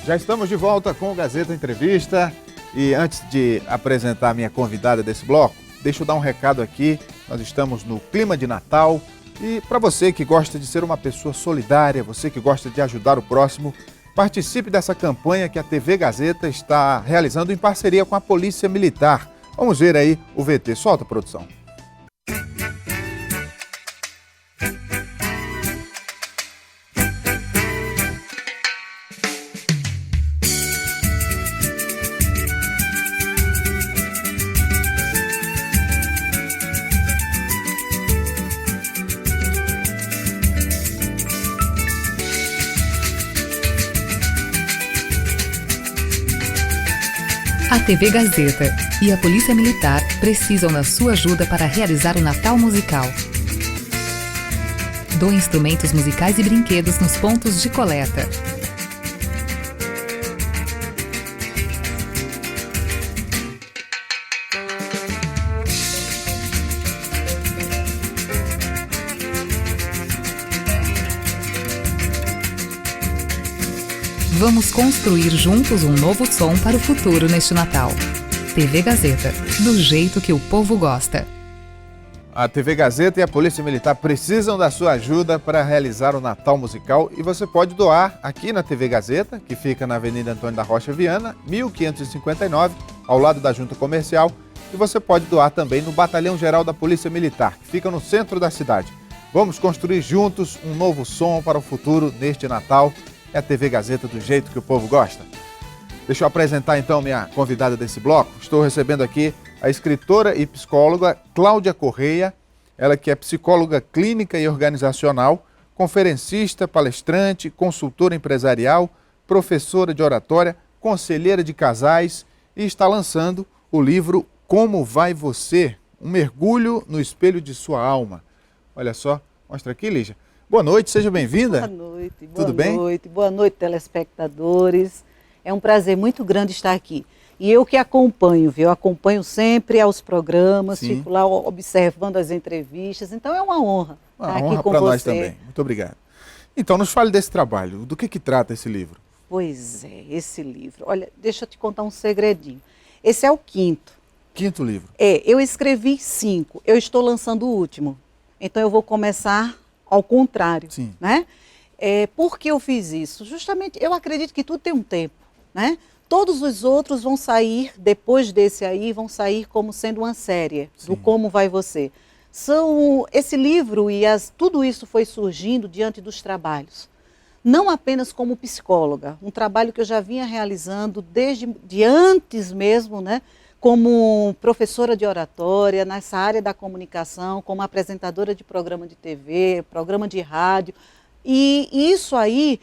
Já estamos de volta com o Gazeta Entrevista e antes de apresentar a minha convidada desse bloco, deixa eu dar um recado aqui. Nós estamos no clima de Natal e para você que gosta de ser uma pessoa solidária, você que gosta de ajudar o próximo, participe dessa campanha que a TV Gazeta está realizando em parceria com a Polícia Militar. Vamos ver aí o VT. Solta, produção. A TV Gazeta e a Polícia Militar precisam da sua ajuda para realizar o Natal Musical. Doe instrumentos musicais e brinquedos nos pontos de coleta. Vamos construir juntos um novo som para o futuro neste Natal. TV Gazeta, do jeito que o povo gosta. A TV Gazeta e a Polícia Militar precisam da sua ajuda para realizar o Natal Musical e você pode doar aqui na TV Gazeta, que fica na Avenida Antônio da Rocha Viana, 1559, ao lado da Junta Comercial, e você pode doar também no Batalhão Geral da Polícia Militar, que fica no centro da cidade. Vamos construir juntos um novo som para o futuro neste Natal. É a TV Gazeta do jeito que o povo gosta. Deixa eu apresentar então minha convidada desse bloco. Estou recebendo aqui a escritora e psicóloga Cláudia Correia, ela que é psicóloga clínica e organizacional, conferencista, palestrante, consultora empresarial, professora de oratória, conselheira de casais e está lançando o livro Como Vai Você? Um mergulho no espelho de sua alma. Olha só, mostra aqui, Lígia. Boa noite, seja bem-vinda. Boa noite, Tudo bem? Boa noite, telespectadores. É um prazer muito grande estar aqui. E eu que acompanho, viu? Eu acompanho sempre aos programas, Sim. Fico lá observando as entrevistas. Então é uma honra estar aqui com para você. nós também. Muito obrigado. Então, nos fale desse trabalho. Do que trata esse livro? Pois é, esse livro. Olha, deixa eu te contar um segredinho. Esse é o quinto. Quinto livro. Eu escrevi 5. Eu estou lançando o último. Então eu vou começar ao contrário, Sim. Né? Por que eu fiz isso? Justamente, eu acredito que tudo tem um tempo, né? Todos os outros vão sair, depois desse aí, vão sair como sendo uma série, Sim. do Como Vai Você. Esse livro e tudo isso foi surgindo diante dos trabalhos. Não apenas como psicóloga, um trabalho que eu já vinha realizando de antes mesmo, né? Como professora de oratória, nessa área da comunicação, como apresentadora de programa de TV, programa de rádio. E isso aí,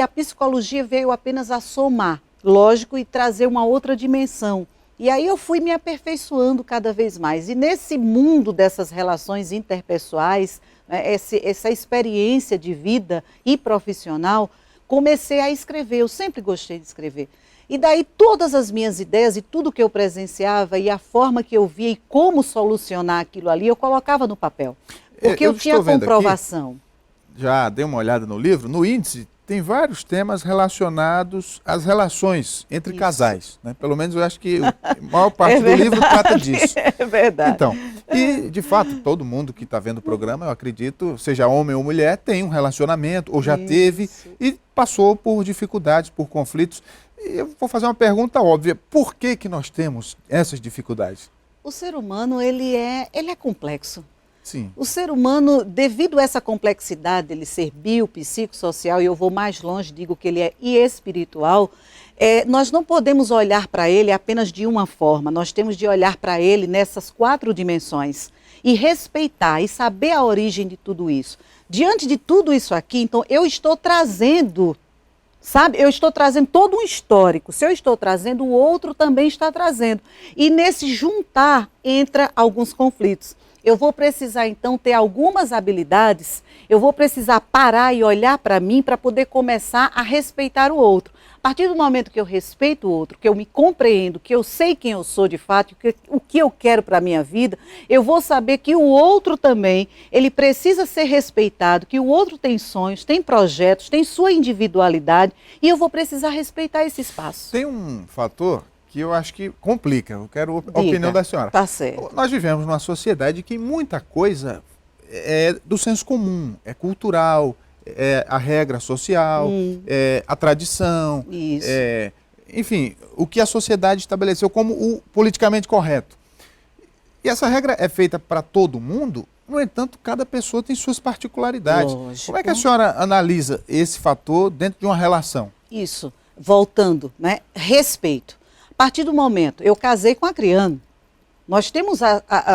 a psicologia veio apenas a somar, lógico, e trazer uma outra dimensão. E aí eu fui me aperfeiçoando cada vez mais. E nesse mundo dessas relações interpessoais, né, essa experiência de vida e profissional, comecei a escrever. Eu sempre gostei de escrever. E daí todas as minhas ideias e tudo que eu presenciava e a forma que eu via e como solucionar aquilo ali, eu colocava no papel. Porque eu tinha comprovação. Aqui, já dei uma olhada no livro, no índice tem vários temas relacionados às relações entre casais. Né? Pelo menos eu acho que a maior parte do livro trata disso. É verdade. Então, e de fato, todo mundo que está vendo o programa, eu acredito, seja homem ou mulher, tem um relacionamento, ou já teve, e passou por dificuldades, por conflitos. Eu vou fazer uma pergunta óbvia. Por que nós temos essas dificuldades? O ser humano, ele é complexo. Sim. O ser humano, devido a essa complexidade, ele ser biopsicossocial, e eu vou mais longe, digo que ele é espiritual, nós não podemos olhar para ele apenas de uma forma. Nós temos de olhar para ele nessas 4 dimensões e respeitar e saber a origem de tudo isso. Diante de tudo isso aqui, então, eu estou trazendo... Sabe, eu estou trazendo todo um histórico. Se eu estou trazendo, o outro também está trazendo. E nesse juntar entra alguns conflitos. Eu vou precisar, então, ter algumas habilidades, eu vou precisar parar e olhar para mim para poder começar a respeitar o outro. partir do momento que eu respeito o outro, que eu me compreendo, que eu sei quem eu sou de fato, o que eu quero para a minha vida, eu vou saber que o outro também, ele precisa ser respeitado, que o outro tem sonhos, tem projetos, tem sua individualidade, e eu vou precisar respeitar esse espaço. Tem um fator que eu acho que complica. Eu quero a Diga. opinião da senhora. Tá certo. Nós vivemos numa sociedade que muita coisa é do senso comum, é cultural, é a regra social, é a tradição, Isso. enfim, o que a sociedade estabeleceu como o politicamente correto. E essa regra é feita para todo mundo, no entanto, cada pessoa tem suas particularidades. Lógico. Como é que a senhora analisa esse fator dentro de uma relação? Isso, voltando, né? Respeito. A partir do momento, eu casei com acriano, nós temos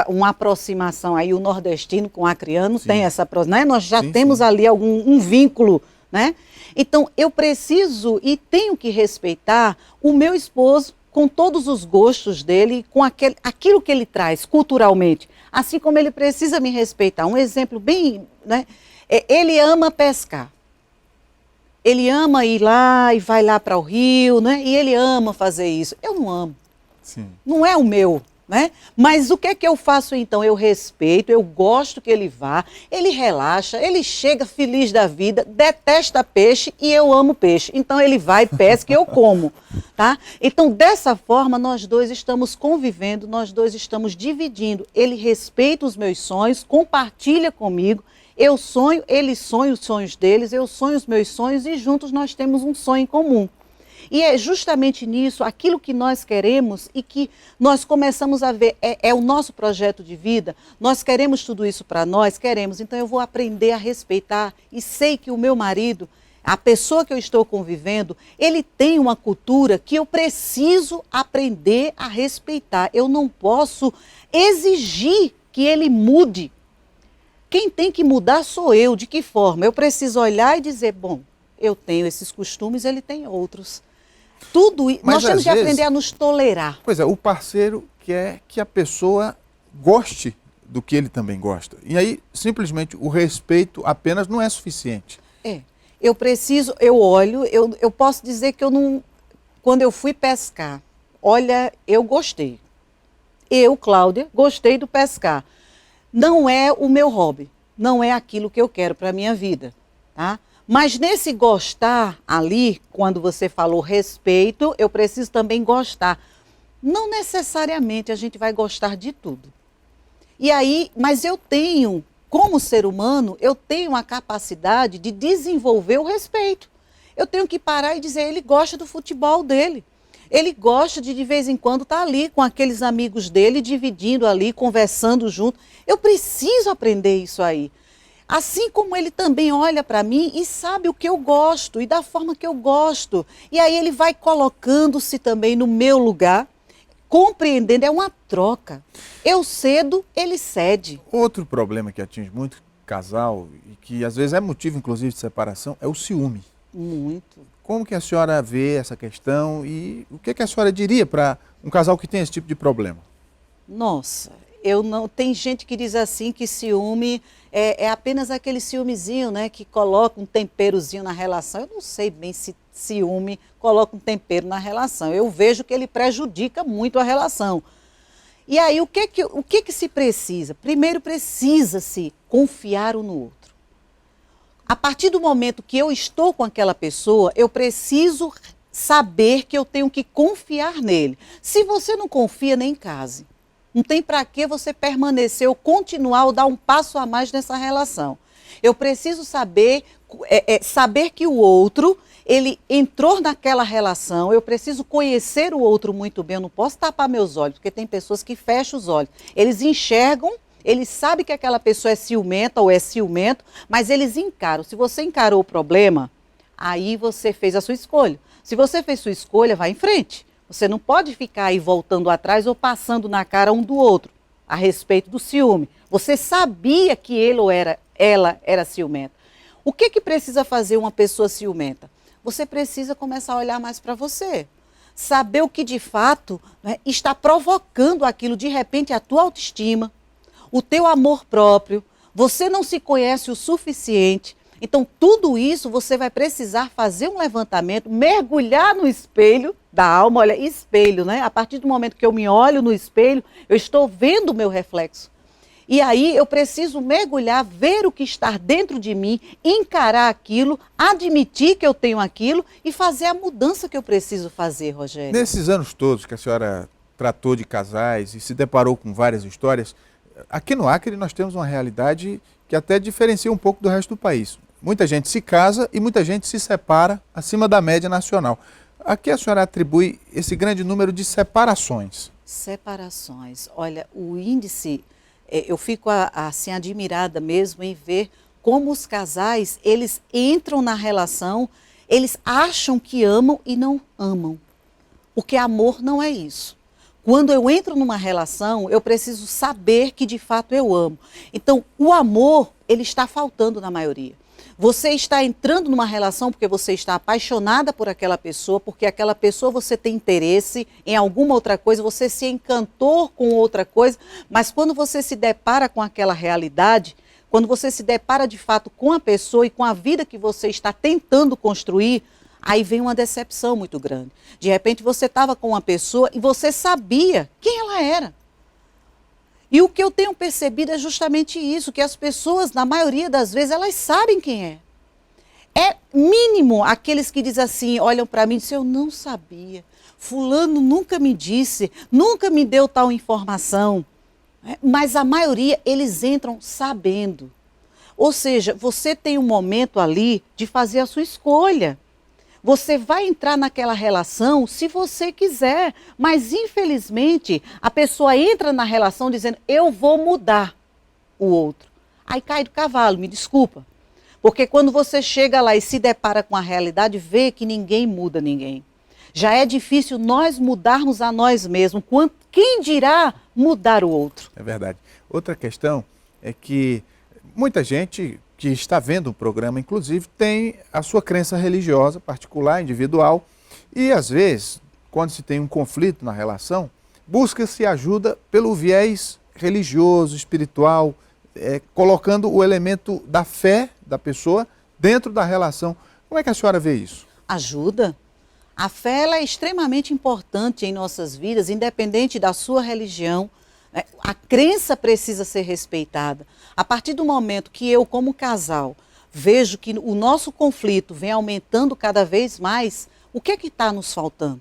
uma aproximação aí, o nordestino com o acriano tem essa aproximação, né? Nós já temos ali um vínculo, né? Então, eu preciso e tenho que respeitar o meu esposo com todos os gostos dele, com aquilo que ele traz culturalmente, assim como ele precisa me respeitar. Um exemplo bem, né? Ele ama pescar. Ele ama ir lá e vai lá para o rio, né? E ele ama fazer isso. Eu não amo. Sim. Não é o meu, né? Mas o que é que eu faço então? Eu respeito, eu gosto que ele vá, ele relaxa, ele chega feliz da vida, detesta peixe e eu amo peixe. Então ele vai, pesca e eu como, tá? Então dessa forma nós dois estamos convivendo, nós dois estamos dividindo. Ele respeita os meus sonhos, compartilha comigo. Eu sonho, ele sonha os sonhos deles, eu sonho os meus sonhos e juntos nós temos um sonho em comum. E é justamente nisso, aquilo que nós queremos e que nós começamos a ver, é o nosso projeto de vida, nós queremos tudo isso para nós, queremos. Então eu vou aprender a respeitar e sei que o meu marido, a pessoa que eu estou convivendo, ele tem uma cultura que eu preciso aprender a respeitar. Eu não posso exigir que ele mude. Quem tem que mudar sou eu. De que forma? Eu preciso olhar e dizer, bom, eu tenho esses costumes, ele tem outros. Tudo isso, nós temos que aprender a nos tolerar. Pois é, o parceiro quer que a pessoa goste do que ele também gosta. E aí, simplesmente, o respeito apenas não é suficiente. Eu preciso, eu olho, eu posso dizer que eu não... Quando eu fui pescar, olha, eu gostei. Eu, Cláudia, gostei do pescar. Não é o meu hobby, não é aquilo que eu quero para a minha vida, tá? Mas nesse gostar ali, quando você falou respeito, eu preciso também gostar. Não necessariamente a gente vai gostar de tudo. E aí, mas eu tenho, como ser humano, eu tenho a capacidade de desenvolver o respeito. Eu tenho que parar e dizer, ele gosta do futebol dele. Ele gosta de vez em quando, estar ali com aqueles amigos dele, dividindo ali, conversando junto. Eu preciso aprender isso aí. Assim como ele também olha para mim e sabe o que eu gosto e da forma que eu gosto. E aí ele vai colocando-se também no meu lugar, compreendendo, é uma troca. Eu cedo, ele cede. Outro problema que atinge muito casal e que às vezes é motivo, inclusive, de separação, é o ciúme. Muito. Como que a senhora vê essa questão e o que a senhora diria para um casal que tem esse tipo de problema? Nossa, tem gente que diz assim que ciúme é apenas aquele ciúmezinho, né, que coloca um temperozinho na relação. Eu não sei bem se ciúme coloca um tempero na relação. Eu vejo que ele prejudica muito a relação. E aí, o que se precisa? Primeiro, precisa-se confiar um no outro. A partir do momento que eu estou com aquela pessoa, eu preciso saber que eu tenho que confiar nele. Se você não confia, nem case. Não tem para que você permanecer ou continuar ou dar um passo a mais nessa relação. Eu preciso saber que o outro, ele entrou naquela relação, eu preciso conhecer o outro muito bem, eu não posso tapar meus olhos, porque tem pessoas que fecham os olhos. Eles enxergam, eles sabem que aquela pessoa é ciumenta ou é ciumento, mas eles encaram. Se você encarou o problema, aí você fez a sua escolha. Se você fez sua escolha, vai em frente. Você não pode ficar aí voltando atrás ou passando na cara um do outro a respeito do ciúme. Você sabia que ele ou ela era ciumenta. O que precisa fazer uma pessoa ciumenta? Você precisa começar a olhar mais para você. Saber o que de fato, né, está provocando aquilo, de repente, a tua autoestima, o teu amor próprio. Você não se conhece o suficiente. Então, tudo isso você vai precisar fazer um levantamento, mergulhar no espelho da alma. Olha, espelho, né? A partir do momento que eu me olho no espelho, eu estou vendo o meu reflexo. E aí eu preciso mergulhar, ver o que está dentro de mim, encarar aquilo, admitir que eu tenho aquilo e fazer a mudança que eu preciso fazer, Rogério. Nesses anos todos que a senhora tratou de casais e se deparou com várias histórias, aqui no Acre nós temos uma realidade que até diferencia um pouco do resto do país. Muita gente se casa e muita gente se separa acima da média nacional. A que a senhora atribui esse grande número de separações? Separações. Olha, o índice, eu fico assim admirada mesmo em ver como os casais, eles entram na relação, eles acham que amam e não amam. Porque amor não é isso. Quando eu entro numa relação, eu preciso saber que de fato eu amo. Então, o amor, ele está faltando na maioria. Você está entrando numa relação porque você está apaixonada por aquela pessoa, porque aquela pessoa você tem interesse em alguma outra coisa, você se encantou com outra coisa, mas quando você se depara com aquela realidade, quando você se depara de fato com a pessoa e com a vida que você está tentando construir, aí vem uma decepção muito grande. De repente você estava com uma pessoa e você sabia quem ela era. E o que eu tenho percebido é justamente isso, que as pessoas, na maioria das vezes, elas sabem quem é. É mínimo aqueles que dizem assim, olham para mim e dizem, eu não sabia, fulano nunca me disse, nunca me deu tal informação. Mas a maioria, eles entram sabendo. Ou seja, você tem um momento ali de fazer a sua escolha. Você vai entrar naquela relação se você quiser, mas infelizmente a pessoa entra na relação dizendo, eu vou mudar o outro. Aí cai do cavalo, me desculpa. Porque quando você chega lá e se depara com a realidade, vê que ninguém muda ninguém. Já é difícil nós mudarmos a nós mesmos. Quem dirá mudar o outro? É verdade. Outra questão é que muita gente que está vendo o programa, inclusive, tem a sua crença religiosa, particular, individual, e às vezes, quando se tem um conflito na relação, busca-se ajuda pelo viés religioso, espiritual, colocando o elemento da fé da pessoa dentro da relação. Como é que a senhora vê isso? Ajuda. A fé ela é extremamente importante em nossas vidas, independente da sua religião. A crença precisa ser respeitada. A partir do momento que eu, como casal, vejo que o nosso conflito vem aumentando cada vez mais, o que é que está nos faltando?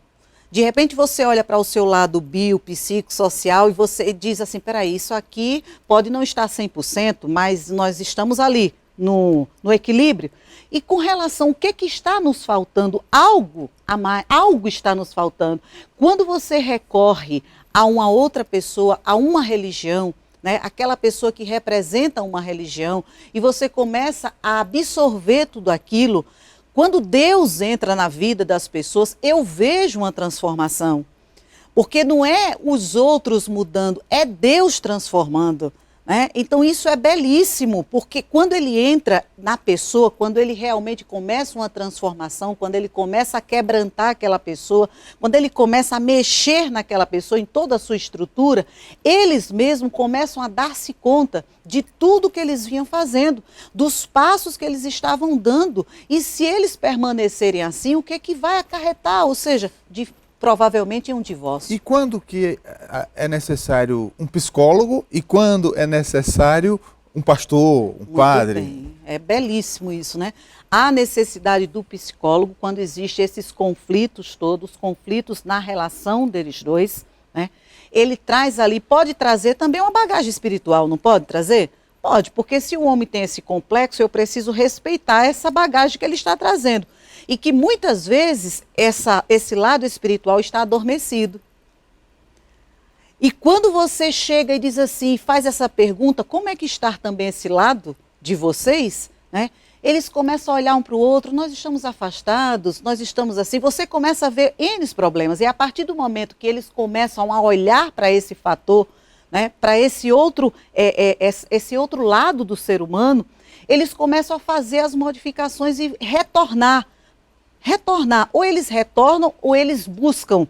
De repente você olha para o seu lado biopsicossocial e você diz assim, peraí, isso aqui pode não estar 100%, mas nós estamos ali no equilíbrio. E com relação ao que está nos faltando, algo está nos faltando. Quando você recorre a uma outra pessoa, a uma religião, né, aquela pessoa que representa uma religião, e você começa a absorver tudo aquilo, quando Deus entra na vida das pessoas, eu vejo uma transformação. Porque não é os outros mudando, é Deus transformando. Né? Então isso é belíssimo, porque quando ele entra na pessoa, quando ele realmente começa uma transformação, quando ele começa a quebrantar aquela pessoa, quando ele começa a mexer naquela pessoa, em toda a sua estrutura, eles mesmos começam a dar-se conta de tudo que eles vinham fazendo, dos passos que eles estavam dando, e se eles permanecerem assim, o que é que vai acarretar? Ou seja, provavelmente em um divórcio. E quando que é necessário um psicólogo e quando é necessário um pastor, um padre? Muito bem. É belíssimo isso, né? Há necessidade do psicólogo quando existem esses conflitos todos, conflitos na relação deles dois, né? Ele traz ali, pode trazer também uma bagagem espiritual, não pode trazer? Pode, porque se o homem tem esse complexo, eu preciso respeitar essa bagagem que ele está trazendo. E que muitas vezes esse lado espiritual está adormecido. E quando você chega e diz assim, faz essa pergunta, como é que está também esse lado de vocês? Né? Eles começam a olhar um para o outro, nós estamos afastados, nós estamos assim, você começa a ver N problemas. E a partir do momento que eles começam a olhar para esse fator, né, para esse outro lado do ser humano, eles começam a fazer as modificações e retornar. Ou eles retornam ou eles buscam